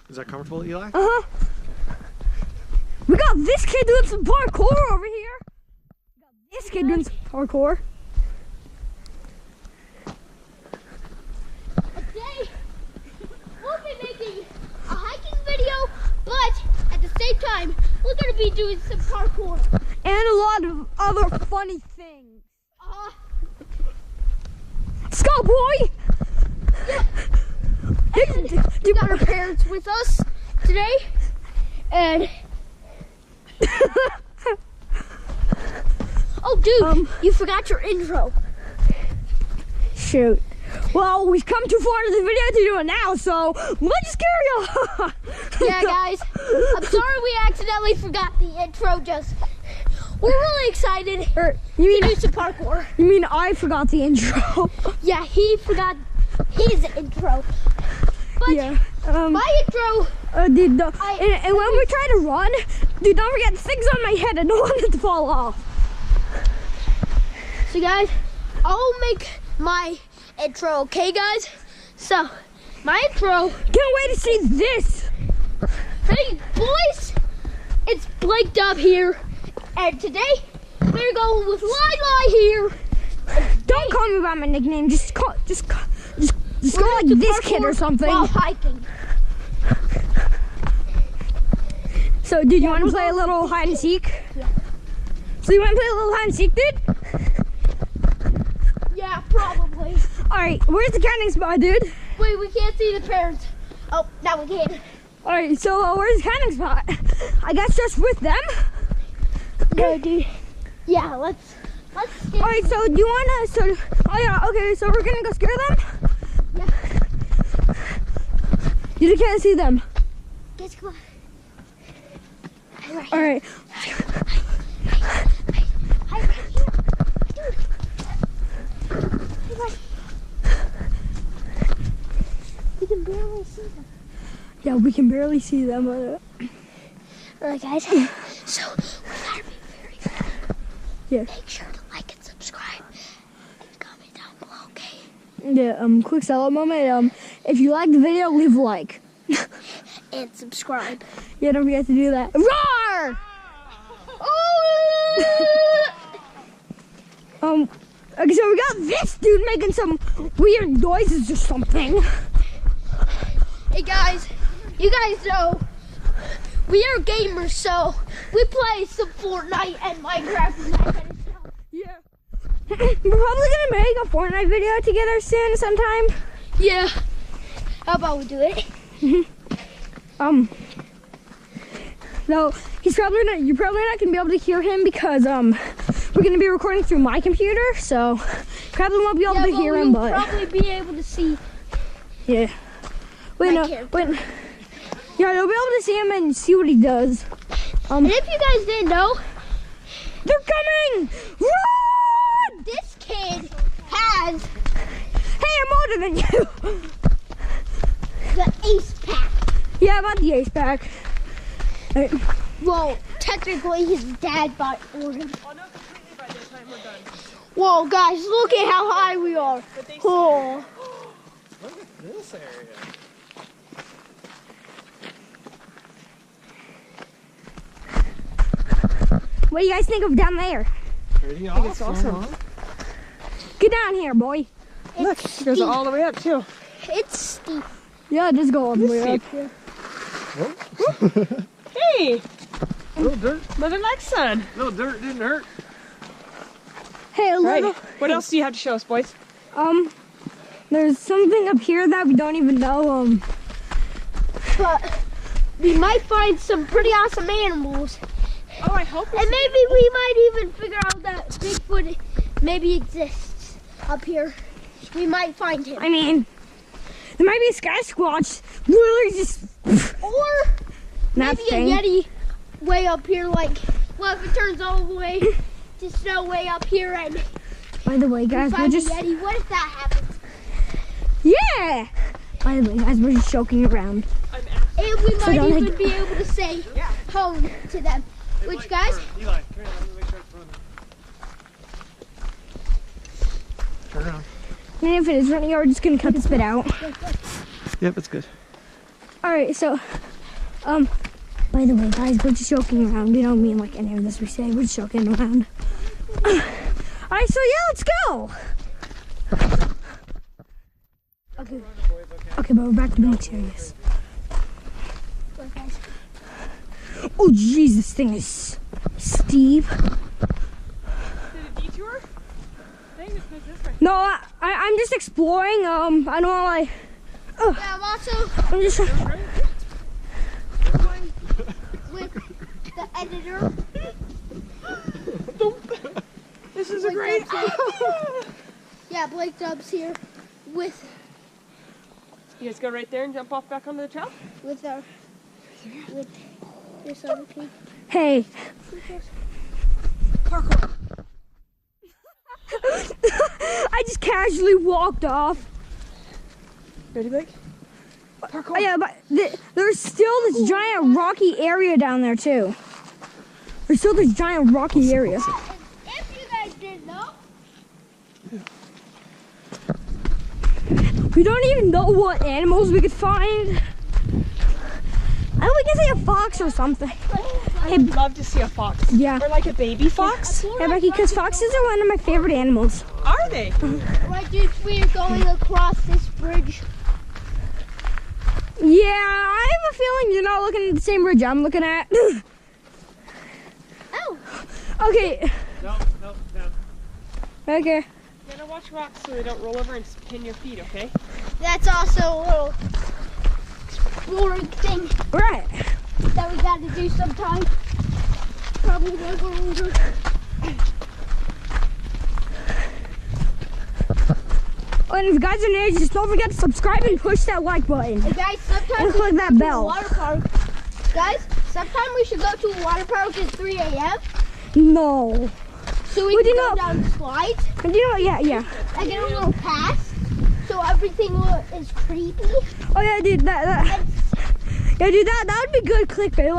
Is that comfortable, Eli? Uh-huh. We got this kid doing some parkour over here. We got this kid doing some parkour. Today, we'll be making a hiking video, but at the same time, we're going to be doing some parkour. And a lot of other funny things. Let's go, boy! We got our parents with us today, and oh, dude, you forgot your intro. Shoot. Well, we've come too far into the video to do it now, so let's just carry on. Yeah, guys, I'm sorry we accidentally forgot the intro. We're really excited to do some parkour. You mean I forgot the intro? Yeah, he forgot his intro. But yeah. My intro. Dude, and when we try to run, dude, don't forget things on my head. I don't want it to fall off. So, guys, I'll make my intro, okay, guys? So, my intro. Can't wait to see this. Hey, boys, it's Blake Dub here, and today we're going with Lila here. Don't call me by my nickname. Just go like this kid or something. While hiking. So, dude, you want to play a little hide and seek? Yeah. So you want to play a little hide and seek, dude? Yeah, probably. All right, where's the counting spot, dude? Wait, we can't see the parents. Oh, now we can. All right, so where's the counting spot? I guess just with them. No, dude. Yeah, let's. All right, so do you wanna? Oh yeah, okay. So we're gonna go scare them. Yeah. You can't see them. Guys, come on. All right. We can barely see them. Yeah, we can barely see them. Alright, guys. So we gotta be very careful. Yeah. Make sure to like and subscribe and comment down below, okay? Yeah. Quick sell-out moment. If you like the video, leave a like. And subscribe. Yeah, don't forget to do that. Roar! Okay, so we got this dude making some weird noises or something. Hey guys, you guys know we are gamers, so we play some Fortnite and Minecraft and that kind of stuff. Yeah. We're probably gonna make a Fortnite video together soon, sometime. Yeah. How about we do it? So you're probably not gonna be able to hear him because we're gonna be recording through my computer, so probably won't be able to hear him, but probably be able to see. yeah. Wait, yeah, they'll be able to see him and see what he does. And if you guys didn't know, they're coming! Run! This kid has Hey, I'm older than you. the ace pack. Yeah, I got the ace pack. Right. Well, technically his dad bought it for him. Oh, no, completely by the time we're done. Whoa, guys, look at how high we are. Oh. Look at this area. What do you guys think of down there? Pretty I think it's awesome. Get down here, boy. Look, it goes all the way up, too. It's steep. Yeah, just go all the way up. Steep. Whoa. Hey, Little dirt. living like sun. Little dirt didn't hurt. Hey, a Right. little. What else do you have to show us, boys? There's something up here that we don't even know. But we might find some pretty awesome animals. Oh, I hope And maybe we might even figure out that Bigfoot maybe exists up here. We might find him. I mean, there might be a sky squatch literally just Or maybe nothing. a Yeti way up here, like, well, if it turns all the way to snow way up here and By the way, we guys, we're find just a Yeti, what if that happens? yeah. By the way, guys, we're just joking around. And we might don't even like- be able to say home to them. Which, guys, Eli, come here, let me make sure it's running. Turn around. And if it is running, we're just gonna cut the spit out. Yep, it's good. Alright, so, by the way, guys, we're just joking around. We don't mean like any of this we say. We're just joking around. Alright, so yeah, let's go. Okay. Okay, but we're back to being serious. Oh, jeez, this thing is steep. Did a detour? I think it's this way. No, I'm just exploring. I don't want to like. Yeah, I'm also I'm just. with the editor. This is a great. Yeah, Blake Dub's here with You guys go right there and jump off back onto the trail? with this other kid. Hey. Parkour. I just casually walked off. Ready, Blake? Parkour. Oh, yeah, but there's still this giant rocky area down there too. There's still this giant rocky area. If you guys didn't know, We don't even know what animals we could find. I think we can see a fox or something. I'd love to see a fox. Yeah. Or like a baby fox. Yeah, Becky, because foxes are one of my favorite animals. Are they? right, dude, we're going across this bridge. Yeah, I have a feeling you're not looking at the same bridge I'm looking at. Oh, Okay. No, down. Okay. You gotta watch rocks so they don't roll over and pin your feet, okay? that's also a little exploring thing Right. that we got to do sometime. Probably when we're older. Oh, and if you guys are new, just don't forget to subscribe and push that like button. Hey guys, sometimes And we click should that go to bell. a water park. Guys, sometime we should go to a water park at 3 a.m. No. so we We can do go not- down slides And you know, yeah. and get a little pass so everything is creepy. Oh yeah, dude, that would be good clickbait.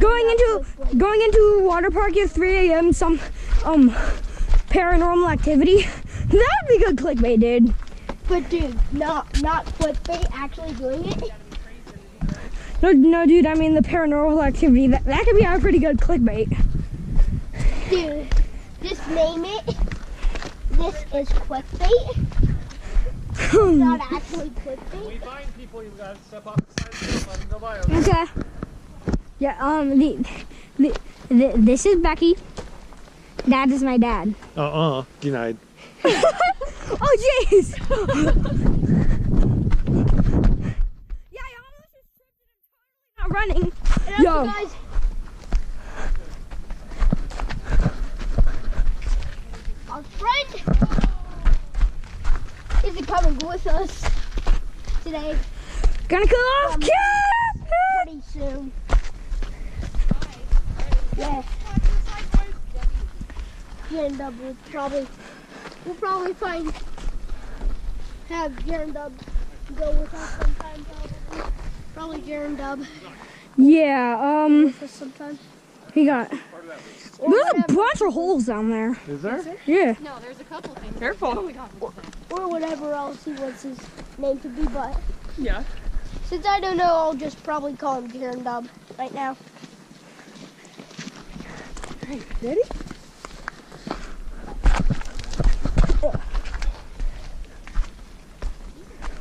Going into a water park at 3 a.m. Some paranormal activity. That would be good clickbait, dude. But dude, not clickbait, actually doing it. No, dude. I mean the paranormal activity. That could be a pretty good clickbait. Dude, just name it. This is clickbait. Not actually We clickbait. find people, you guys step off the side of the let them go by. Okay? Okay. Yeah. This is Becky. That is my dad. Denied. Oh jeez. Yeah, I almost just tripped and I'm totally not running. And Yo. also, guys, our friend isn't coming with us today. Gonna kill off Um, Cap. Pretty soon. Yeah. Jaren Dub will probably have Jaren Dub go with us sometime. Probably Jaren Dub Yeah. with us sometime. He got. Or There's a whatever, bunch of holes down there. Is there? Yeah. No, there's a couple things. Careful. or whatever else he wants his name to be. But Yeah. since I don't know, I'll just probably call him Jaren Dub right now. Ready?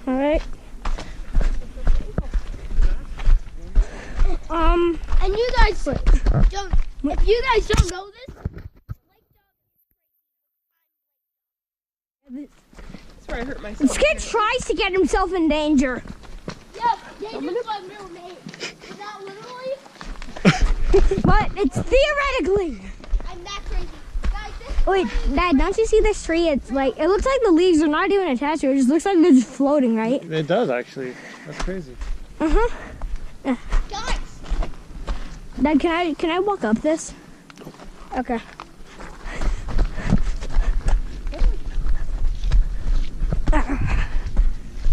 All right. And you guys don't. If you guys don't know this, That's where I hurt myself. This kid tries to get himself in danger. yeah, Daniel's my middle name. Is that literally? But it's theoretically. I'm that crazy. Guys, this Wait, Dad, don't you see this tree? It's like, it looks like the leaves are not even attached to it. It just looks like they're just floating, right? It does actually. That's crazy. Uh-huh. guys. Dad, can I walk up this? Okay.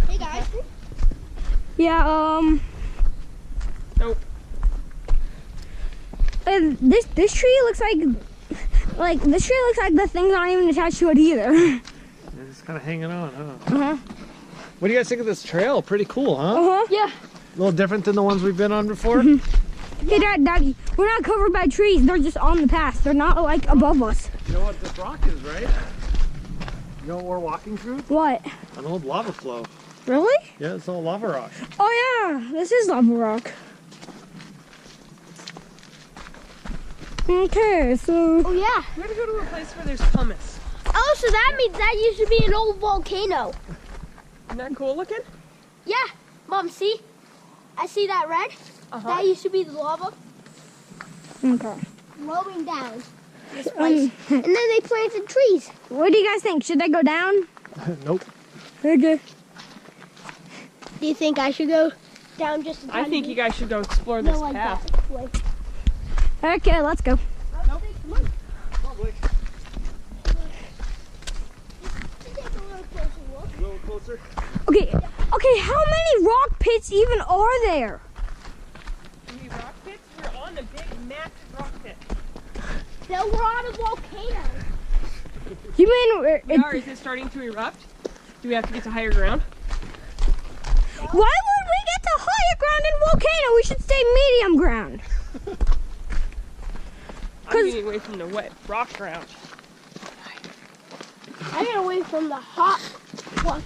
Hey guys. Yeah, Nope. this tree looks like this tree looks like the things aren't even attached to it either. It's kind of hanging on, huh? Uh-huh. What do you guys think of this trail? Pretty cool, huh? Uh-huh. Yeah. A little different than the ones we've been on before. Hey, Daddy, we're not covered by trees. They're just on the path. They're not like above us. You know what this rock is, right? You know what we're walking through? What? An old lava flow. Really? Yeah, it's all lava rock. Oh yeah, this is lava rock. Okay, so Oh yeah. We gotta go to a place where there's hummus. Oh, so that means that used to be an old volcano. Isn't that cool looking? Yeah. Mom, see? I see that red. That used to be the lava okay. flowing down this place. And then they planted trees. What do you guys think? Should I go down? Nope. Okay. Do you think I should go down just a I tiny think bit? you guys should go explore this No, like path. that way. Okay, let's go. Come on. Probably. Take a little closer look. A little closer. Okay, how many rock pits even are there? Any rock pits? We're on a big, massive rock pit. Then we're on a volcano. You mean We are. Is it starting to erupt? Do we have to get to higher ground? why would we get to higher ground than volcano? We should stay medium ground. I'm getting away from the wet rock ground. I get away from the hot rock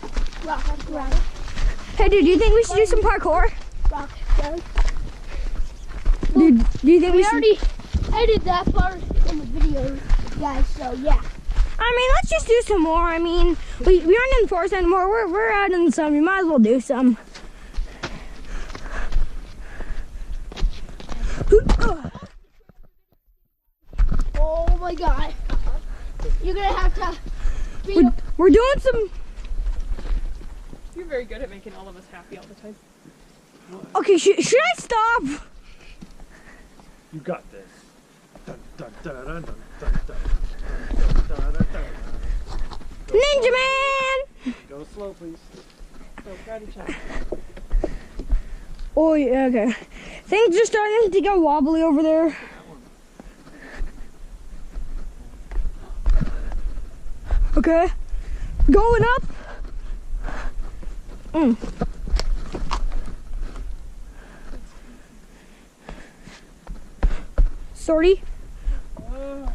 ground. Hey, dude, do you think we should do some parkour? Rock ground. Dude, do you think we We should? already edited that part in the video, guys, so yeah. I mean, let's just do some more. I mean, we aren't in the forest anymore. We're out in the sun. We might as well do some. Oh my god. You're gonna have to beat up. We're doing some. You're very good at making all of us happy all the time. Okay, should I stop? You got this. Dun, dun, dun, dun, dun, dun, dun, dun, dun, dun, dun. Ninja Man! Go slow, please. So, grab each other. Oh, yeah, okay. Things are starting to get wobbly over there. Okay. Going up. Sorry. Oh.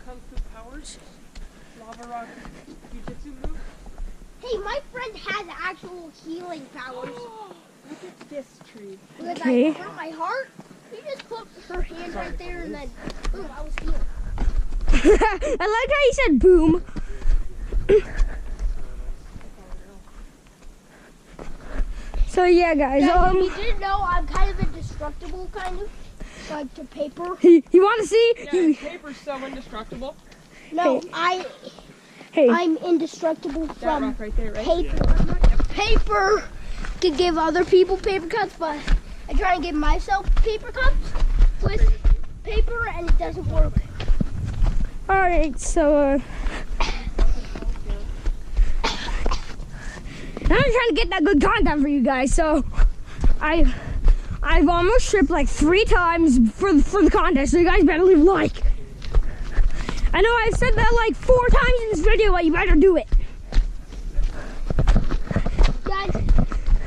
Kung Fu powers. Lava rock. Jiu-jitsu move. Hey, my friend has actual healing powers. Look at this tree. Because Okay. I hurt my heart, she just put her hand right there and then, boom, I was healed. I like how you said boom. So yeah, guys. Guys, if you didn't know, I'm kind of indestructible, kind of. Like to paper. You want to see? Yeah, paper's so indestructible. No, Hey. I'm indestructible That from rock right there, right? paper. Paper can give other people paper cuts, but I try and give myself paper cuts with paper and it doesn't work. All right. So. I'm trying to get that good content for you guys. So, I've almost tripped like 3 times for the contest. So you guys better leave a like. I know I've said that like 4 times in this video, but you better do it. Guys,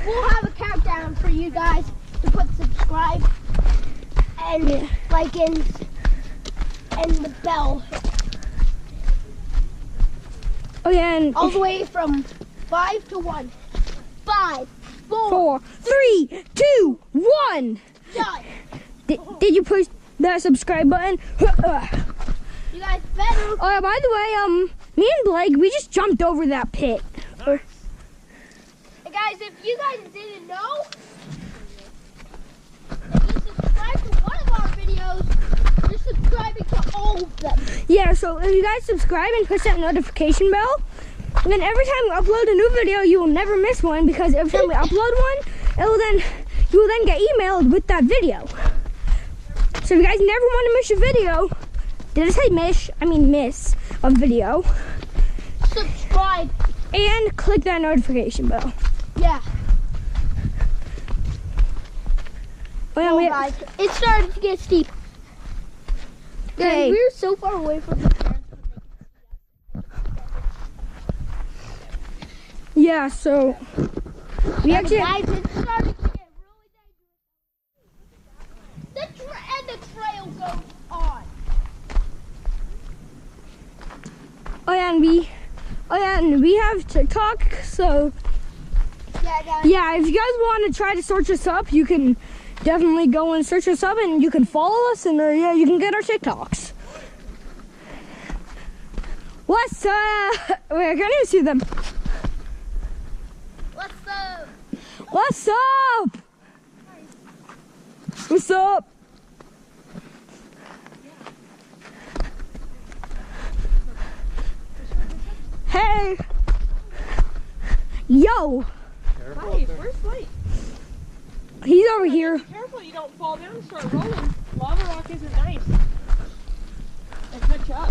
we'll have a countdown for you guys to put subscribe and like and the bell Oh yeah, and all the way from 5 to 1. 5, 4, 4, 3, 2, 1. done. Did you push that subscribe button? You guys better. Oh, by the way, me and Blake, we just jumped over that pit. Hey guys, if you guys didn't know, if you subscribe to one of our videos, you're subscribing to all of them. Yeah, so if you guys subscribe and push that notification bell, then every time we upload a new video, you will never miss one, because every time we upload one, you will then get emailed with that video. So if you guys never want to miss a video, did I say miss? I mean miss a video. Subscribe. And click that notification bell. Yeah. Oh, yeah, Oh, guys, it's starting to get steep. Okay. Guys, we're so far away from the parents. Yeah, so we actually Guys, it's starting to get really dangerous. And the trail goes on. oh yeah, and we have TikTok, so Yeah, guys. yeah, if you guys want to try to search us up, you can definitely go and search us up, and you can follow us, and yeah, you can get our TikToks. What's up? Wait, I can't even see them. What's up? What's up? What's up? Hey. Yo. Hi, where's Slate? He's over here. Be careful you don't fall down and start rolling. Lava rock isn't nice. I'll catch you up.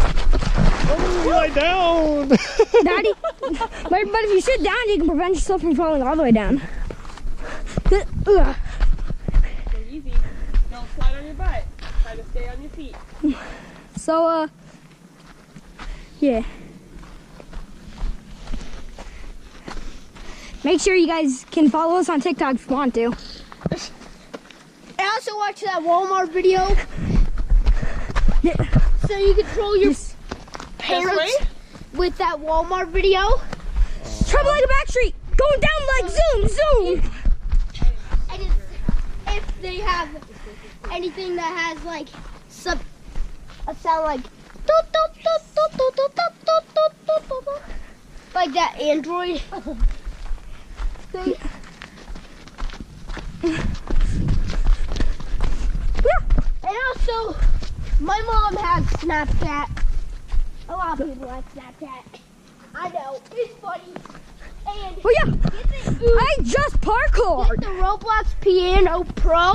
Oh, lie down. Daddy. But if you sit down, you can prevent yourself from falling all the way down. Ugh. Go easy. Don't slide on your butt. Try to stay on your feet. So, yeah. Make sure you guys can follow us on TikTok if you want to. I also watched that Walmart video. So you control your parents with that Walmart video. Trouble like a back street, going down like zoom, zoom. And if they have anything that has like a sound like like that Android thing. And also, my mom has Snapchat. A lot of people have Snapchat. I know, it's funny. And Oh yeah, I just parkoured. get the Roblox Piano Pro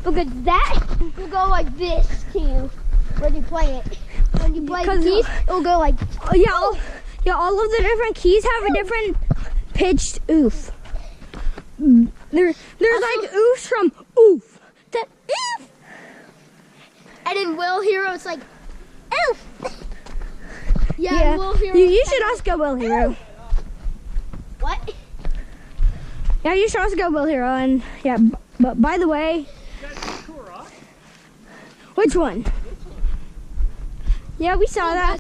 because that will go like this to you when you play it. When you play the Because, keys, it'll go like. Oh, yeah, all of the different keys have a different pitched oof. There's like oofs from oof to oof. And in Will Hero, it's like, oof. Yeah, Yeah, Will Hero. you should also go Will Hero. What? Yeah, you should also go Will Hero. And yeah, but by the way, which one? Yeah, we saw that.